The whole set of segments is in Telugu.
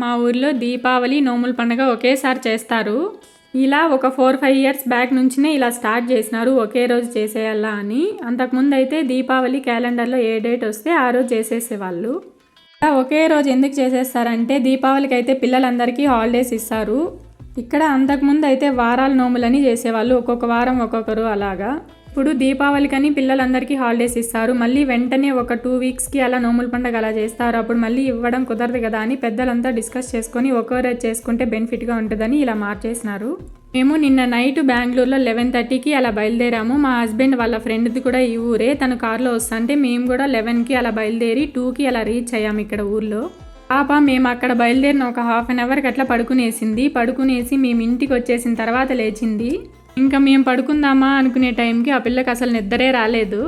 మా ఊర్లో దీపావళి నోముల పండుగ ఒకేసారి చేస్తారు. ఇలా ఒక 4-5 ఇయర్స్ బ్యాక్ నుంచినే ఇలా స్టార్ట్ చేసినారు ఒకే రోజు చేసేయాలా అని. అంతకుముందు అయితే దీపావళి క్యాలెండర్లో ఏ డేట్ వస్తే ఆ రోజు చేసేసేవాళ్ళు. ఒకే రోజు ఎందుకు చేసేస్తారంటే దీపావళికి అయితే పిల్లలందరికీ హాలిడేస్ ఇస్తారు. ఇక్కడ అంతకుముందు అయితే వారాల నోములని చేసేవాళ్ళు, ఒక్కొక్క వారం ఒక్కొక్కరు అలాగా. ఇప్పుడు దీపావళికని పిల్లలందరికీ హాలిడేస్ ఇస్తారు, మళ్ళీ వెంటనే ఒక 2 వీక్స్కి అలా నోముల పండుగ అలా చేస్తారు. అప్పుడు మళ్ళీ ఇవ్వడం కుదరదు కదా అని పెద్దలంతా డిస్కస్ చేసుకొని ఒక్కో రోజు చేసుకుంటే బెనిఫిట్గా ఉంటుందని ఇలా మార్చేసినారు. మేము నిన్న నైట్ బెంగళూరులో 11:30కి అలా బయలుదేరాము. మా హస్బెండ్ వాళ్ళ ఫ్రెండ్ది కూడా ఈ ఊరే, తను కారులో వస్తుంటే మేము కూడా 11కి అలా బయలుదేరి 2కి అలా రీచ్ అయ్యాము ఇక్కడ ఊర్లో. పాప మేము అక్కడ బయలుదేరిన ఒక 1/2 అవర్కి అట్లా పడుకునేసి మేము ఇంటికి వచ్చేసిన తర్వాత లేచింది. ఇంకా మేము పడుకుందామా అనుకునే టైంకి ఆ పిల్లకి అసలు నిద్రే రాలేదు.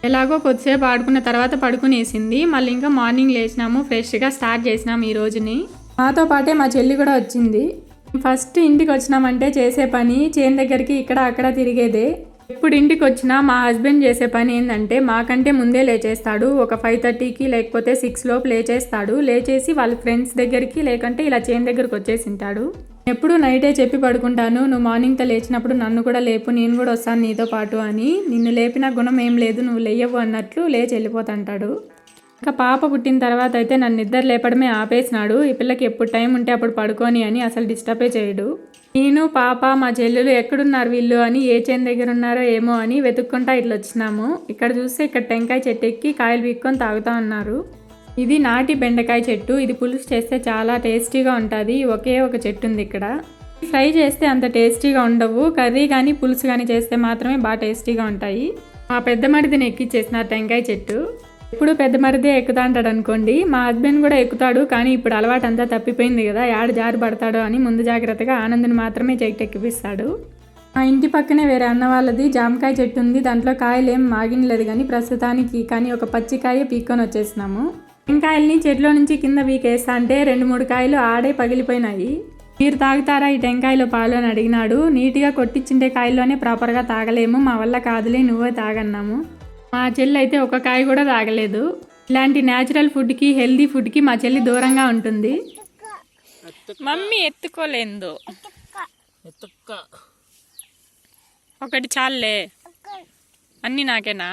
ఎలాగో కొద్దిసేపు ఆడుకున్న తర్వాత పడుకునేసింది. మళ్ళీ ఇంకా మార్నింగ్ లేచినాము, ఫ్రెష్గా స్టార్ట్ చేసినాము ఈ రోజుని. మాతో పాటే మా చెల్లి కూడా వచ్చింది. ఫస్ట్ ఇంటికి వచ్చినామంటే చేసే పని చేను దగ్గరికి ఇక్కడ అక్కడ తిరిగేదే. ఎప్పుడు ఇంటికి వచ్చినా మా హస్బెండ్ చేసే పని ఏంటంటే మాకంటే ముందే లేచేస్తాడు. ఒక 5:30కి లేకపోతే 6 లోపు లేచేస్తాడు. లేచేసి వాళ్ళ ఫ్రెండ్స్ దగ్గరికి లేకంటే ఇలా చేను దగ్గరికి వచ్చేసింటాడు. ఎప్పుడు నైటే చెప్పి పడుకుంటాను, నువ్వు మార్నింగ్తో లేచినప్పుడు నన్ను కూడా లేపు, నేను కూడా వస్తాను నీతో పాటు అని. నిన్ను లేపిన గుణం ఏం లేదు, నువ్వు లేయవు అన్నట్లు లేచి వెళ్ళిపోతుంటాడు. ఇంకా పాప పుట్టిన తర్వాత అయితే నన్ను నిద్ర లేపడమే ఆపేసినాడు. ఈ పిల్లకి ఎప్పుడు టైం ఉంటే అప్పుడు పడుకొని అని అసలు డిస్టర్బే చేయడు. నేను పాప మా చెల్లెలు ఎక్కడున్నారు వీళ్ళు అని, ఏ చేను దగ్గర ఉన్నారో ఏమో అని వెతుక్కుంటా ఇట్లా వచ్చినాము. ఇక్కడ చూస్తే ఇక్కడ టెంకాయ చెట్టు ఎక్కి కాయలు పీక్కొని తాగుతూ ఉన్నారు. ఇది నాటి బెండకాయ చెట్టు. ఇది పులుసు చేస్తే చాలా టేస్టీగా ఉంటుంది. ఒకే ఒక చెట్టు ఉంది ఇక్కడ. ఫ్రై చేస్తే అంత టేస్టీగా ఉండవు, కర్రీ కానీ పులుసు కానీ చేస్తే మాత్రమే బాగా టేస్టీగా ఉంటాయి. మా పెద్ద మరిదిని ఎక్కిచ్చేసినారు టెంకాయ చెట్టు. ఇప్పుడు పెద్ద మరిదే ఎక్కుతా అంటాడు అనుకోండి. మా హస్బెండ్ కూడా ఎక్కుతాడు, కానీ ఇప్పుడు అలవాటు అంతా తప్పిపోయింది కదా, యాడ జారి పడతాడో అని ముందు జాగ్రత్తగా ఆనంద్ని మాత్రమే చెట్టు ఎక్కిపిస్తాడు. మా ఇంటి పక్కనే వేరే అన్న వాళ్ళది జామకాయ చెట్టు ఉంది. దాంట్లో కాయలు ఏం మాగినలేదు కానీ ప్రస్తుతానికి, కానీ ఒక పచ్చికాయ పీక్కొని వచ్చేసినాము. టెంకాయల్ని చెట్లో నుంచి కింద వీకేస్తా అంటే 2-3 కాయలు ఆడే పగిలిపోయినాయి. మీరు తాగుతారా ఈ టెంకాయలో పాలు అని అడిగినాడు. నీట్గా కొట్టించింటే కాయల్లోనే ప్రాపర్గా తాగలేము, మా వల్ల కాదులే నువ్వే తాగన్నాము. మా చెల్లి అయితే ఒక కాయ కూడా తాగలేదు. ఇలాంటి న్యాచురల్ ఫుడ్కి హెల్దీ ఫుడ్కి మా చెల్లి దూరంగా ఉంటుంది. మమ్మీ ఎత్తుకోలేదు, ఒకటి చాలే, అన్నీ నాకేనా.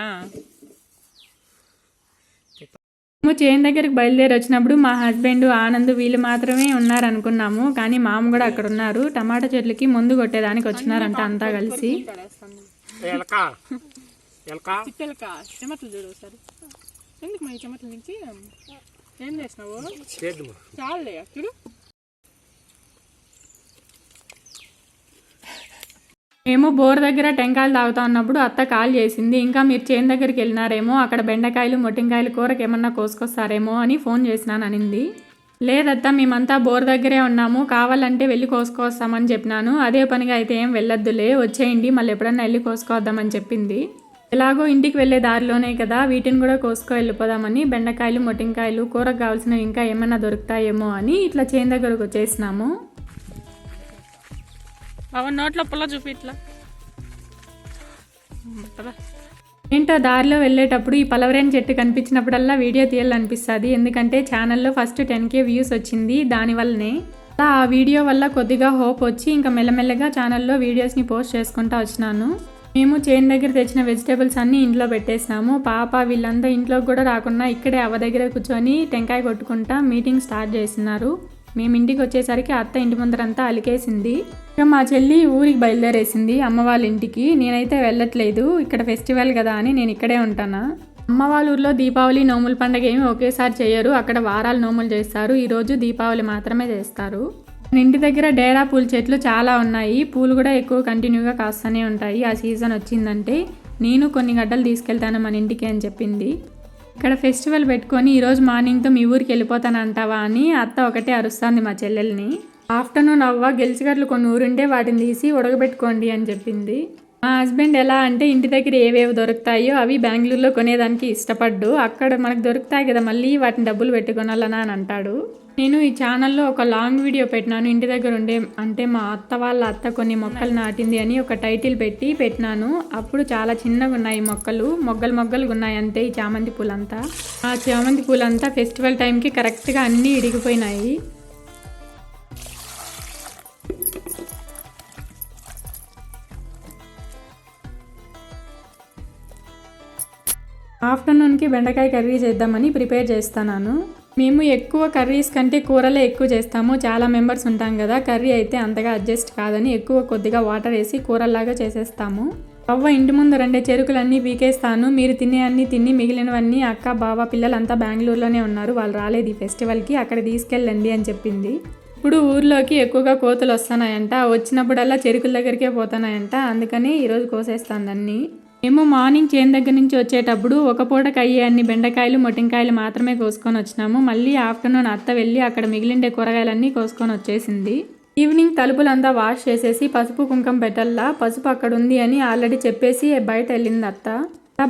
మేము చేను దగ్గరికి బయలుదేరి వచ్చినప్పుడు మా హస్బెండ్ ఆనంద్ వీళ్ళు మాత్రమే ఉన్నారనుకున్నాము, కానీ మామ కూడా అక్కడ ఉన్నారు. టమాటా చెట్లకి ముందు కొట్టేదానికి వచ్చినారంట అంతా కలిసి. మేము బోర్ దగ్గర టెంకాయలు తాగుతా ఉన్నప్పుడు అత్త కాల్ చేసింది. ఇంకా మీరు చేను దగ్గరికి వెళ్ళినారేమో, అక్కడ బెండకాయలు మొట్టింకాయలు కూరకి ఏమన్నా కోసుకొస్తారేమో అని ఫోన్ చేసినాను అనింది. లేదత్తా మేమంతా బోర్ దగ్గరే ఉన్నాము, కావాలంటే వెళ్ళి కోసుకొస్తామని చెప్పినాను. అదే పనిగా అయితే ఏం వెళ్ళొద్దులే, వచ్చేయండి మళ్ళీ ఎప్పుడన్నా వెళ్ళి కోసుకోవద్దామని చెప్పింది. ఎలాగో ఇంటికి వెళ్ళే దారిలోనే కదా, వీటిని కూడా కోసుకో వెళ్ళిపోదామని బెండకాయలు మొట్టింకాయలు కూరకు కావాల్సినవి ఇంకా ఏమన్నా దొరుకుతాయేమో అని ఇట్లా చేను దగ్గరకు వచ్చేసినాము. అవన్నీ నోట్లో పుల్ల చూపి ఇట్లా. ఏంటో దారిలో వెళ్ళేటప్పుడు ఈ పలవరేని చెట్టు కనిపించినప్పుడల్లా వీడియో తీయాలనిపిస్తుంది. ఎందుకంటే ఛానల్లో ఫస్ట్ 10K వ్యూస్ వచ్చింది దానివల్లనే. అలా ఆ వీడియో వల్ల కొద్దిగా హోప్ వచ్చి ఇంకా మెల్లమెల్లగా ఛానల్లో వీడియోస్ని పోస్ట్ చేసుకుంటూ వచ్చినాను. మేము చేను దగ్గర తెచ్చిన వెజిటేబుల్స్ అన్నీ ఇంట్లో పెట్టేసినాము. పాప వీళ్ళంతా ఇంట్లోకి కూడా రాకుండా ఇక్కడే అవ్వ దగ్గర కూర్చొని టెంకాయ కొట్టుకుంటా మీటింగ్ స్టార్ట్ చేస్తున్నారు. మేము ఇంటికి వచ్చేసరికి అత్త ఇంటి ముందరంతా అలికేసింది. ఇక మా చెల్లి ఊరికి బయలుదేరేసింది అమ్మ వాళ్ళ ఇంటికి. నేనైతే వెళ్ళట్లేదు, ఇక్కడ ఫెస్టివల్ కదా అని నేను ఇక్కడే ఉంటాను. అమ్మ వాళ్ళ ఊర్లో దీపావళి నోముల పండుగ ఏమి ఒకేసారి చేయరు, అక్కడ వారాల నోములు చేస్తారు. ఈరోజు దీపావళి మాత్రమే చేస్తారు. ఇంటి దగ్గర డేరా పూల చెట్లు చాలా ఉన్నాయి, పూలు కూడా ఎక్కువ కంటిన్యూగా కాస్తూనే ఉంటాయి. ఆ సీజన్ వచ్చిందంటే నేను కొన్ని గడ్డలు తీసుకెళ్తాను మన ఇంటికి అని చెప్పింది. ఇక్కడ ఫెస్టివల్ పెట్టుకొని ఈరోజు మార్నింగ్తో మీ ఊరికి వెళ్ళిపోతానంటావా అని అత్త ఒకటే అరుస్తుంది మా చెల్లెల్ని. ఆఫ్టర్నూన్ అవ్వ గెలిచిగడ్లు కొన్ని ఊరుంటే వాటిని తీసి ఉడకబెట్టుకోండి అని చెప్పింది. మా హస్బెండ్ ఎలా అంటే ఇంటి దగ్గర ఏవేవి దొరుకుతాయో అవి బెంగళూరులో కొనేదానికి ఇష్టపడ్డు. అక్కడ మనకు దొరుకుతాయి కదా మళ్ళీ వాటిని డబ్బులు పెట్టుకోనాలనా అని అంటాడు. నేను ఈ ఛానల్లో ఒక లాంగ్ వీడియో పెట్టినాను, ఇంటి దగ్గర ఉండే అంటే మా అత్త వాళ్ళ అత్త కొన్ని మొక్కలు నాటింది అని ఒక టైటిల్ పెట్టినాను. అప్పుడు చాలా చిన్నగా ఉన్నాయి మొక్కలు, మొగ్గలుగా ఉన్నాయి అంతే. ఈ చామంతి పూలంతా, ఆ చామంతి పూలంతా ఫెస్టివల్ టైంకి కరెక్ట్గా అన్నీ ఇడిగిపోయినాయి. ఆఫ్టర్నూన్కి బెండకాయ కర్రీ చేద్దామని ప్రిపేర్ చేస్తున్నాను. మేము ఎక్కువ కర్రీస్ కంటే కూరలే ఎక్కువ చేస్తాము. చాలా మెంబర్స్ ఉంటాం కదా, కర్రీ అయితే అంతగా అడ్జస్ట్ కాదని కొద్దిగా వాటర్ వేసి కూరల్లాగా చేసేస్తాము. అవ్వ ఇంటి ముందు 2 చెరుకులన్నీ పీకేస్తాను, మీరు తినే అన్నీ తిని మిగిలినవన్నీ అక్క బావ పిల్లలంతా బెంగళూరులోనే ఉన్నారు, వాళ్ళు రాలేదు ఈ ఫెస్టివల్కి, అక్కడ తీసుకెళ్ళండి అని చెప్పింది. ఇప్పుడు ఊర్లోకి ఎక్కువగా కోతులు వస్తున్నాయంట, వచ్చినప్పుడల్లా చెరుకుల దగ్గరికే పోతున్నాయంట, అందుకని ఈరోజు కోసేస్తాను అన్నీ. మేము మార్నింగ్ చేను దగ్గర నుంచి వచ్చేటప్పుడు ఒక పూటకు అయ్యే అన్ని బెండకాయలు మొట్టింకాయలు మాత్రమే కోసుకొని వచ్చినాము. మళ్ళీ ఆఫ్టర్నూన్ అత్త వెళ్ళి అక్కడ మిగిలిండే కూరగాయలన్నీ కోసుకొని వచ్చేసింది. ఈవినింగ్ తలుపులంతా వాష్ చేసేసి పసుపు కుంకం పెట్టల్లా, పసుపు అక్కడ ఉంది అని ఆల్రెడీ చెప్పేసి బయట వెళ్ళింది అత్త.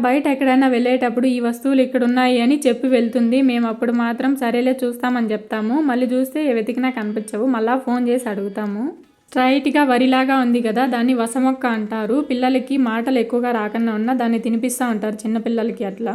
బయట ఎక్కడైనా వెళ్ళేటప్పుడు ఈ వస్తువులు ఇక్కడ ఉన్నాయి అని చెప్పి వెళ్తుంది. మేము అప్పుడు మాత్రం సరేలే చూస్తామని చెప్తాము. మళ్ళీ చూస్తే వెతికినా కనిపించవు, మళ్ళీ ఫోన్ చేసి అడుగుతాము. స్ట్రైట్గా వరిలాగా ఉంది కదా, దాన్ని వసమొక్క అంటారు. పిల్లలకి మాటలు ఎక్కువగా రాకుండా ఉన్నా దాన్ని తినిపిస్తూ ఉంటారు చిన్నపిల్లలకి. అట్లా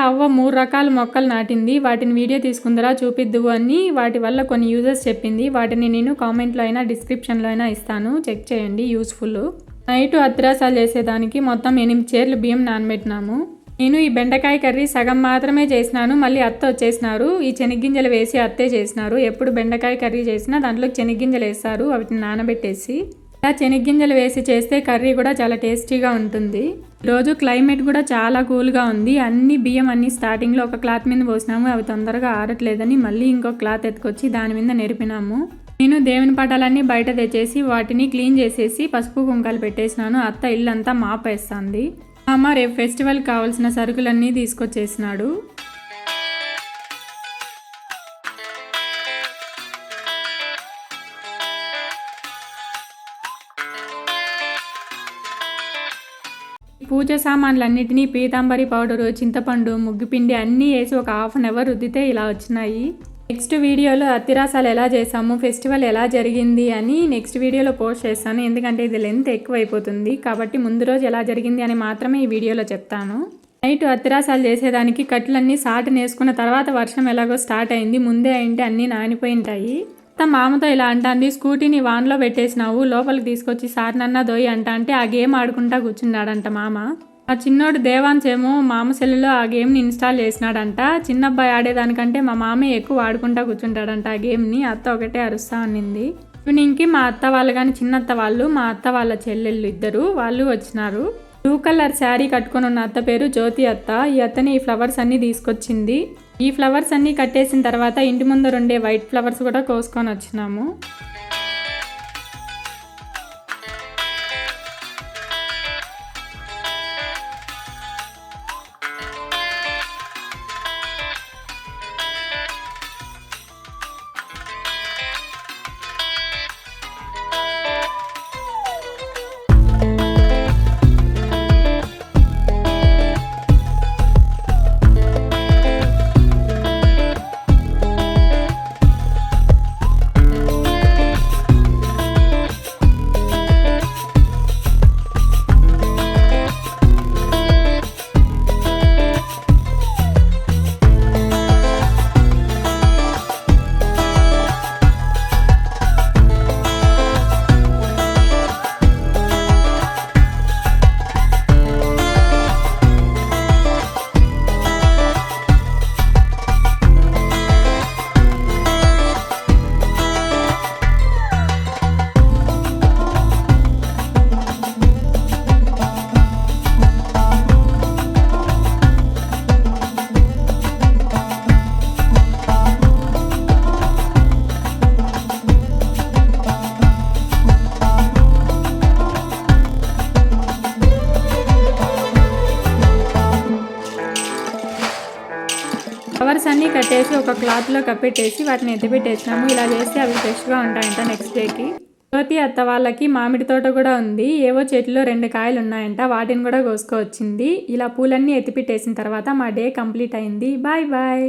అవ్వ 3 రకాల మొక్కలు నాటింది, వాటిని వీడియో తీసుకుందరా చూపిద్దువు అని వాటి వల్ల కొన్ని యూజెస్ చెప్పింది. వాటిని నేను కామెంట్లో అయినా డిస్క్రిప్షన్లో అయినా ఇస్తాను, చెక్ చేయండి, యూస్ఫుల్. నైట్ అత్తిరాసాలు చేసేదానికి మొత్తం 8 చేర్లు బియ్యం నానబెట్టినాము. నేను ఈ బెండకాయ కర్రీ సగం మాత్రమే చేసినాను, మళ్ళీ అత్త వచ్చేసినారు. ఈ శనగ్గింజలు వేసి అత్తే చేసినారు. ఎప్పుడు బెండకాయ కర్రీ చేసినా దాంట్లో శనగ్గింజలు వేస్తారు, వాటిని నానబెట్టేసి. ఇలా శనగ్గింజలు వేసి చేస్తే కర్రీ కూడా చాలా టేస్టీగా ఉంటుంది. ఈరోజు క్లైమేట్ కూడా చాలా కూల్గా ఉంది. అన్ని బియ్యం అన్ని స్టార్టింగ్లో ఒక క్లాత్ మీద పోసినాము, అవి తొందరగా ఆరట్లేదని మళ్ళీ ఇంకో క్లాత్ ఎత్తుకొచ్చి దాని మీద నెరిపినాము. నేను దేవుని పటాలన్నీ బయట తెచ్చేసి వాటిని క్లీన్ చేసేసి పసుపు కుంకాలు పెట్టేసినాను. అత్త ఇల్లంతా మాపేస్తుంది. అమ్మ రేపు ఫెస్టివల్ కావాల్సిన సరుకులన్నీ తీసుకొచ్చేసినాడు. పూజ సామాన్లన్నిటినీ పీతాంబరి పౌడరు, చింతపండు, ముగ్గుపిండి అన్నీ వేసి ఒక 1/2 అవర్ రుద్దితే ఇలా వచ్చినాయి. నెక్స్ట్ వీడియోలో అత్తిరాసాలు ఎలా చేసాము, ఫెస్టివల్ ఎలా జరిగింది అని నెక్స్ట్ వీడియోలో పోస్ట్ చేస్తాను. ఎందుకంటే ఇది లెంత్ ఎక్కువ అయిపోతుంది కాబట్టి ముందు రోజు ఎలా జరిగింది అని మాత్రమే ఈ వీడియోలో చెప్తాను. నైట్ అత్తిరాసాలు చేసేదానికి కట్లన్నీ సాటును వేసుకున్న తర్వాత వర్షం ఎలాగో స్టార్ట్ అయింది. ముందే అయింటే అన్నీ నానిపోయి ఉంటాయి. మామతో ఇలా అంటాంది, స్కూటీని వాన్లో పెట్టేసినావు, లోపలికి తీసుకొచ్చి సార్నన్నా దోయి అంటే ఆ గేమ్ ఆడుకుంటా కూర్చున్నాడంట మామ. ఆ చిన్నోడు దేవాన్స్ ఏమో మామ సెల్లులో ఆ గేమ్ని ఇన్స్టాల్ చేసినాడంట. చిన్నబ్బాయి ఆడేదానికంటే మా మామే ఎక్కువ ఆడుకుంటా కూర్చుంటాడంట ఆ గేమ్ని. అత్త ఒకటే అరుస్తా ఉన్నింది. ఈవినింగ్కి మా అత్త వాళ్ళు కానీ చిన్నత్త వాళ్ళు, మా అత్త వాళ్ళ చెల్లెళ్ళు ఇద్దరు వాళ్ళు వచ్చినారు. బ్లూ కలర్ శారీ కట్టుకొని ఉన్న అత్త పేరు జ్యోతి అత్త. ఈ అత్తని ఈ ఫ్లవర్స్ అన్నీ తీసుకొచ్చింది. ఈ ఫ్లవర్స్ అన్నీ కట్టేసిన తర్వాత ఇంటి ముందు 2 వైట్ ఫ్లవర్స్ కూడా కోసుకొని వచ్చినాము. ఫ్లవర్స్ అన్నీ కట్టేసి ఒక క్లాత్లో కప్పెట్టేసి వాటిని ఎత్తిపెట్టేసినాము. ఇలా చేస్తే అవి ఫ్రెష్గా ఉంటాయంట నెక్స్ట్ డేకి. జ్యోతి అత్త వాళ్ళకి మామిడి తోట కూడా ఉంది. ఏవో చెట్లో 2 కాయలు ఉన్నాయంట, వాటిని కూడా కోసుకొచ్చింది. ఇలా పూలన్నీ ఎత్తిపెట్టేసిన తర్వాత మా డే కంప్లీట్ అయింది. Bye bye.